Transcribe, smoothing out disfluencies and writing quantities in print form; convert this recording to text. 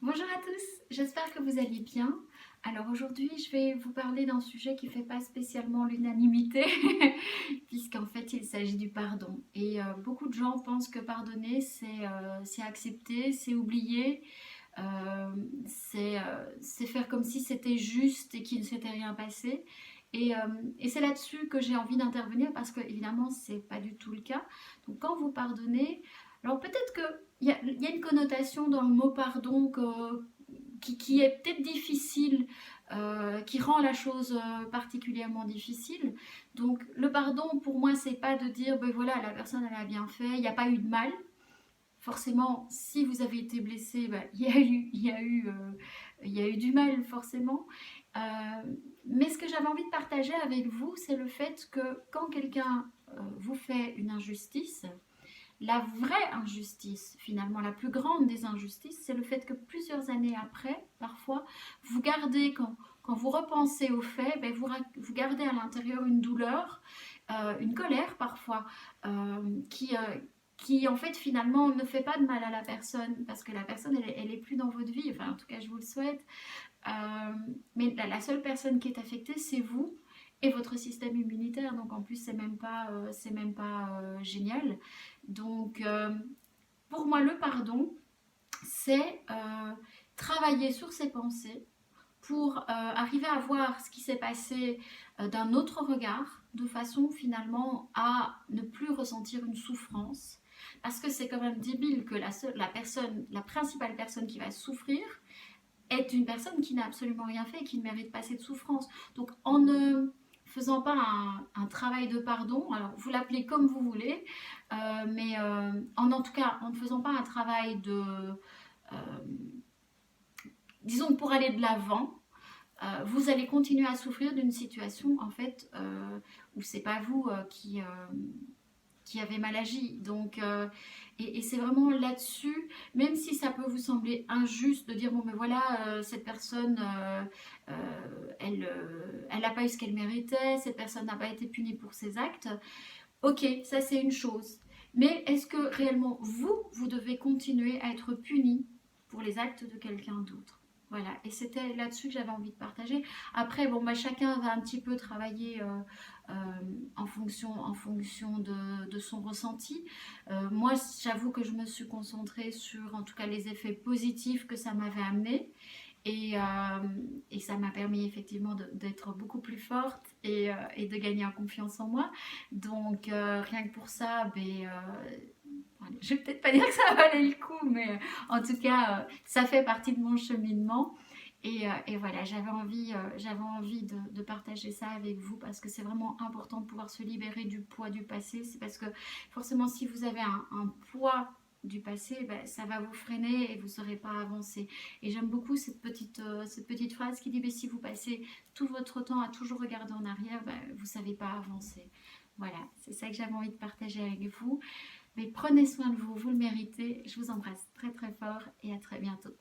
Bonjour à tous, j'espère que vous allez bien. Alors aujourd'hui, je vais vous parler d'un sujet qui ne fait pas spécialement l'unanimité, puisqu'en fait il s'agit du pardon. Et beaucoup de gens pensent que pardonner, c'est accepter, c'est oublier, euh, c'est faire comme si c'était juste et qu'il ne s'était rien passé. Et c'est là-dessus que j'ai envie d'intervenir parce que évidemment c'est pas du tout le cas. Donc quand vous pardonnez, alors peut-être qu'il y a une connotation dans le mot pardon qui est peut-être difficile, qui rend la chose particulièrement difficile. Donc le pardon pour moi c'est pas de dire ben voilà la personne elle a bien fait, il n'y a pas eu de mal. Forcément, si vous avez été blessé, ben, il y a eu du mal forcément. Euh, mais ce que j'avais envie de partager avec vous, c'est le fait que quand quelqu'un vous fait une injustice, la vraie injustice, finalement la plus grande des injustices, c'est le fait que plusieurs années après, parfois, vous gardez, quand vous repensez aux faits, ben vous gardez à l'intérieur une douleur, une colère parfois, qui en fait finalement ne fait pas de mal à la personne, parce que la personne elle est plus dans votre vie, enfin en tout cas je vous le souhaite, mais la seule personne qui est affectée c'est vous et votre système immunitaire, donc en plus c'est même pas génial. Donc pour moi le pardon c'est travailler sur ses pensées pour arriver à voir ce qui s'est passé d'un autre regard, de façon finalement à ne plus ressentir une souffrance. Parce que c'est quand même débile que la principale personne qui va souffrir est une personne qui n'a absolument rien fait et qui ne mérite pas cette souffrance. Donc en ne faisant pas un travail de pardon, alors vous l'appelez comme vous voulez, mais en tout cas en ne faisant pas un travail de, euh, disons pour aller de l'avant, vous allez continuer à souffrir d'une situation en fait où c'est pas vous qui avez mal agi. Donc, et c'est vraiment là-dessus, même si ça peut vous sembler injuste de dire bon mais voilà cette personne elle n'a pas eu ce qu'elle méritait, cette personne n'a pas été punie pour ses actes. Ok, ça c'est une chose. Mais est-ce que réellement vous devez continuer à être puni pour les actes de quelqu'un d'autre? Voilà, et c'était là-dessus que j'avais envie de partager. Après, bon, bah, chacun va un petit peu travailler euh, en fonction de son ressenti. Moi, j'avoue que je me suis concentrée sur, en tout cas, les effets positifs que ça m'avait amené. Et, et ça m'a permis effectivement d'être beaucoup plus forte et de gagner en confiance en moi. Donc rien que pour ça, je vais peut-être pas dire que ça valait le coup, mais en tout cas, ça fait partie de mon cheminement. Et voilà, j'avais envie de partager ça avec vous parce que c'est vraiment important de pouvoir se libérer du poids du passé. C'est parce que forcément, si vous avez un poids du passé, ben, ça va vous freiner et vous ne saurez pas avancer. Et j'aime beaucoup cette petite phrase qui dit ben, si vous passez tout votre temps à toujours regarder en arrière, ben, vous ne savez pas avancer. Voilà, c'est ça que j'avais envie de partager avec vous. Mais prenez soin de vous, vous le méritez. Je vous embrasse très très fort et à très bientôt.